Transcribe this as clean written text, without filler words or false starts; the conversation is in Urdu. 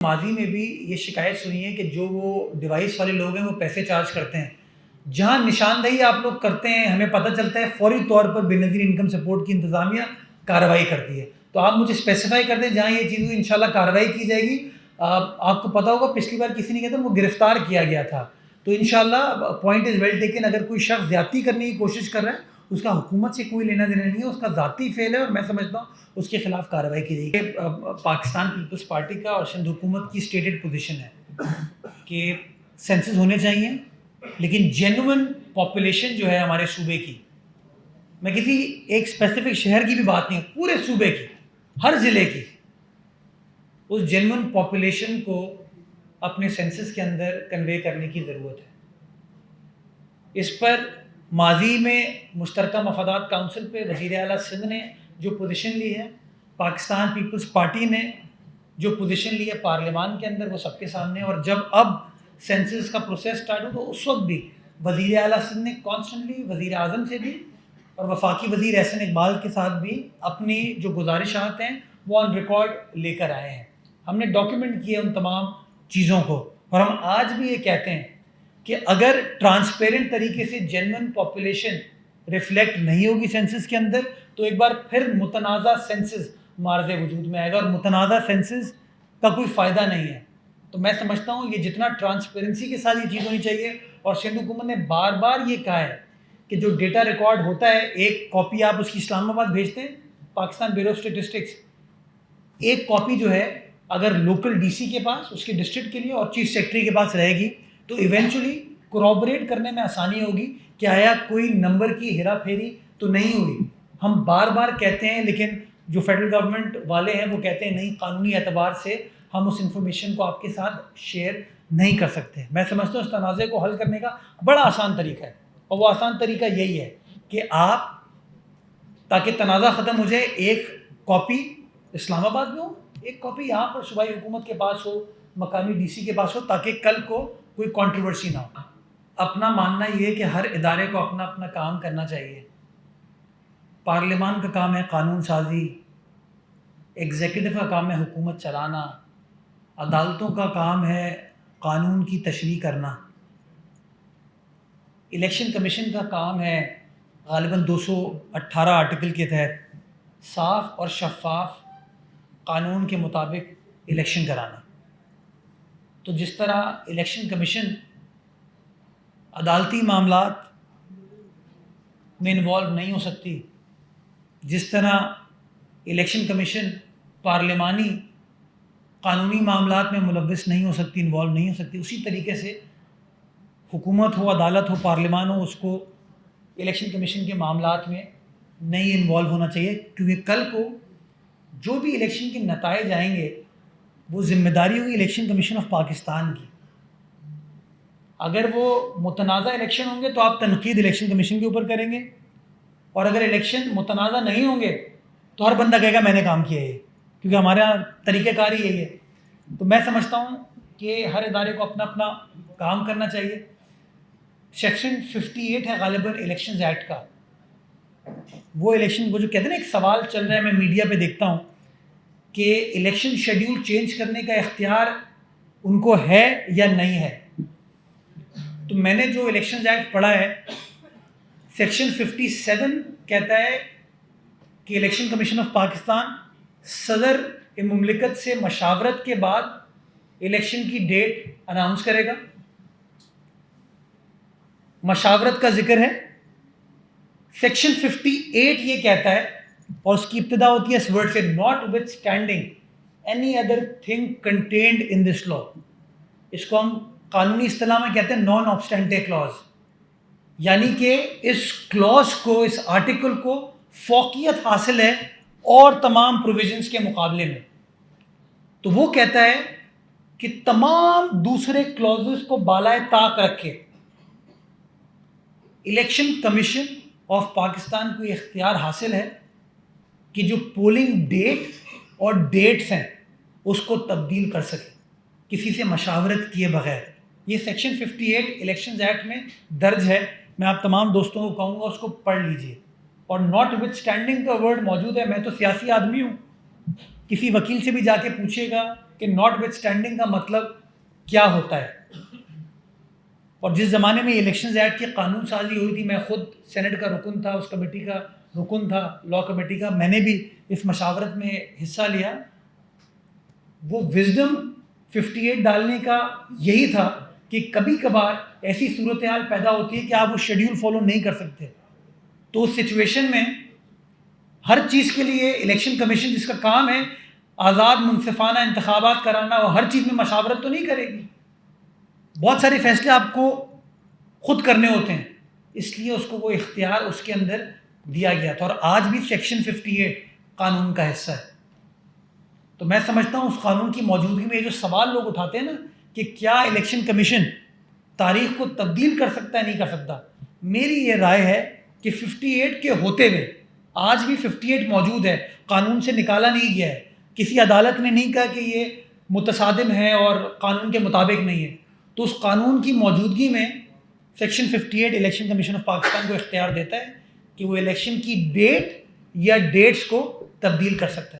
ماضی میں بھی یہ شکایت سنی ہے کہ جو وہ ڈیوائس والے لوگ ہیں وہ پیسے چارج کرتے ہیں. جہاں نشاندہی آپ لوگ کرتے ہیں ہمیں پتہ چلتا ہے فوری طور پر بے نظیر انکم سپورٹ کی انتظامیہ کارروائی کرتی ہے. تو آپ مجھے اسپیسیفائی کر دیں جہاں یہ چیز انشاءاللہ کارروائی کی جائے گی. آپ کو پتہ ہوگا پچھلی بار کسی نے کہا تھا وہ گرفتار کیا گیا تھا. تو انشاءاللہ پوائنٹ از ویل ٹیکن. اگر کوئی شخص زیادتی کرنے کی کوشش کر رہا ہے اس کا حکومت سے کوئی لینا دینا نہیں ہے, اس کا ذاتی فعل ہے اور میں سمجھتا ہوں اس کے خلاف کارروائی کی جائے گی. پاکستان پیپلز پارٹی کا اور سندھ حکومت کی اسٹیٹڈ پوزیشن ہے کہ سینسز ہونے چاہیے, لیکن جینوئن پاپولیشن جو ہے ہمارے صوبے کی, میں کسی ایک اسپیسیفک شہر کی بھی بات نہیں, پورے صوبے کی, ہر ضلع کی, اس جینوئن پاپولیشن کو اپنے سینسس کے اندر کنوے کرنے کی ضرورت ہے. اس پر ماضی میں مشترکہ مفادات کونسل پہ وزیر اعلیٰ سندھ نے جو پوزیشن لی ہے, پاکستان پیپلز پارٹی نے جو پوزیشن لی ہے پارلیمان کے اندر, وہ سب کے سامنے. اور جب اب سینسس کا پروسیس سٹارٹ ہو تو اس وقت بھی وزیر اعلیٰ سندھ نے کانسٹنٹلی وزیر اعظم سے بھی اور وفاقی وزیر احسن اقبال کے ساتھ بھی اپنی جو گزارشات ہیں وہ آن ریکارڈ لے کر آئے ہیں. ہم نے ڈاکیومنٹ کیے ان تمام چیزوں کو, اور ہم آج بھی یہ کہتے ہیں کہ اگر ٹرانسپیرنٹ طریقے سے جینوئن پاپولیشن ریفلیکٹ نہیں ہوگی سینسس کے اندر تو ایک بار پھر متنازع سینسس معرض وجود میں آئے گا, اور متنازع سینسس کا کوئی فائدہ نہیں ہے. تو میں سمجھتا ہوں یہ جتنا ٹرانسپیرنسی کے ساتھ یہ چیز ہونی چاہیے. اور سندھ حکومت نے بار بار یہ کہا ہے کہ جو ڈیٹا ریکارڈ ہوتا ہے, ایک کاپی آپ اس کی اسلام آباد بھیجتے ہیں پاکستان بیورو آف اسٹیٹسٹکس, ایک کاپی جو ہے اگر لوکل ڈی سی کے پاس اس کے ڈسٹرکٹ کے لیے اور چیف سیکرٹری کے پاس رہے گی تو ایونچولی کورابریٹ کرنے میں آسانی ہوگی کہ آیا کوئی نمبر کی ہیرا پھیری تو نہیں ہوئی. ہم بار بار کہتے ہیں لیکن جو فیڈرل گورنمنٹ والے ہیں وہ کہتے ہیں نہیں, قانونی اعتبار سے ہم اس انفارمیشن کو آپ کے ساتھ شیئر نہیں کر سکتے. میں سمجھتا ہوں اس تنازع کو حل کرنے کا بڑا آسان طریقہ ہے, اور وہ آسان طریقہ یہی ہے کہ آپ, تاکہ تنازع ختم ہو جائے, ایک کاپی اسلام آباد میں ہو, ایک کاپی یہاں پر صوبائی حکومت کے پاس ہو, مقامی ڈی سی کے پاس ہو, تاکہ کل کو کوئی کنٹروورسی نہ ہو. اپنا ماننا یہ ہے کہ ہر ادارے کو اپنا اپنا کام کرنا چاہیے. پارلیمان کا کام ہے قانون سازی, ایگزیکٹو کا کام ہے حکومت چلانا, عدالتوں کا کام ہے قانون کی تشریح کرنا, الیکشن کمیشن کا کام ہے غالباً 218 آرٹیکل کے تحت صاف اور شفاف قانون کے مطابق الیکشن کرانا. تو جس طرح الیکشن کمیشن عدالتی معاملات میں انوالو نہیں ہو سکتی, جس طرح الیکشن کمیشن پارلیمانی قانونی معاملات میں ملوث نہیں ہو سکتی, انوالو نہیں ہو سکتی, اسی طریقے سے حکومت ہو, عدالت ہو, پارلیمان ہو, اس کو الیکشن کمیشن کے معاملات میں نہیں انوالو ہونا چاہیے. کیونکہ کل کو جو بھی الیکشن کے نتائج آئیں گے وہ ذمہ داری ہوگی الیکشن کمیشن آف پاکستان کی. اگر وہ متنازع الیکشن ہوں گے تو آپ تنقید الیکشن کمیشن کے اوپر کریں گے, اور اگر الیکشن متنازع نہیں ہوں گے تو ہر بندہ کہے گا میں نے کام کیا ہے, کیونکہ ہمارا طریقہ کار ہی یہی ہے. تو میں سمجھتا ہوں کہ ہر ادارے کو اپنا اپنا کام کرنا چاہیے. سیکشن 58 ہے غالباً الیکشنز ایکٹ کا, وہ الیکشن, وہ جو کہتے ہیں نا ایک سوال چل رہا ہے, میں میڈیا پہ دیکھتا ہوں کہ الیکشن شیڈیول چینج کرنے کا اختیار ان کو ہے یا نہیں ہے. تو میں نے جو الیکشنز ایکٹ پڑھا ہے, سیکشن 57 کہتا ہے کہ الیکشن کمیشن آف پاکستان صدر مملکت سے مشاورت کے بعد الیکشن کی ڈیٹ اناؤنس کرے گا. مشاورت کا ذکر ہے. سیکشن 58 یہ کہتا ہے, اور اس کی ابتدا ہوتی ہے اس ورڈ سے, notwithstanding any other thing contained in this law. اس کو ہم قانونی اصطلاح میں کہتے ہیں نان آبسٹینٹے کلاز, یعنی کہ اس کلاز کو, اس آرٹیکل کو فوقیت حاصل ہے اور تمام پروویژنس کے مقابلے میں. تو وہ کہتا ہے کہ تمام دوسرے کلازز کو بالائے طاق رکھے الیکشن کمیشن آف پاکستان کو یہ اختیار حاصل ہے کہ جو پولنگ ڈیٹ اور ڈیٹس ہیں اس کو تبدیل کر سکے کسی سے مشاورت کیے بغیر. یہ سیکشن 58 الیکشنز ایکٹ میں درج ہے. میں آپ تمام دوستوں کو کہوں گا اس کو پڑھ لیجئے. اور ناٹ وتھ اسٹینڈنگ کا ورڈ موجود ہے. میں تو سیاسی آدمی ہوں, کسی وکیل سے بھی جا کے پوچھے گا کہ ناٹ وتھ اسٹینڈنگ کا مطلب کیا ہوتا ہے. اور جس زمانے میں الیکشنز ایکٹ کی قانون سازی ہوئی تھی، میں خود سینٹ کا رکن تھا، اس کمیٹی کا رکن تھا، لا کمیٹی کا، میں نے بھی اس مشاورت میں حصہ لیا. وہ وزڈم 58 ڈالنے کا یہی تھا کہ کبھی کبھار ایسی صورتحال پیدا ہوتی ہے کہ آپ وہ شیڈیول فالو نہیں کر سکتے. تو اس سچویشن میں ہر چیز کے لیے الیکشن کمیشن جس کا کام ہے آزاد منصفانہ انتخابات کرانا، وہ ہر چیز میں مشاورت تو نہیں کرے گی. بہت سارے فیصلے آپ کو خود کرنے ہوتے ہیں، اس لیے اس کو وہ اختیار اس کے اندر دیا گیا تھا. اور آج بھی سیکشن 58 قانون کا حصہ ہے. تو میں سمجھتا ہوں اس قانون کی موجودگی میں یہ جو سوال لوگ اٹھاتے ہیں نا کہ کیا الیکشن کمیشن تاریخ کو تبدیل کر سکتا ہے، نہیں کر سکتا، میری یہ رائے ہے کہ 58 کے ہوتے ہوئے آج بھی 58 موجود ہے، قانون سے نکالا نہیں گیا ہے. کسی عدالت نے نہیں کہا کہ یہ متصادم ہے اور قانون کے مطابق نہیں ہے. تو اس قانون کی موجودگی میں section 58 election commission of Pakistan کو اختیار دیتا ہے کہ وہ الیکشن کی ڈیٹ یا ڈیٹس کو تبدیل کر سکتا ہے.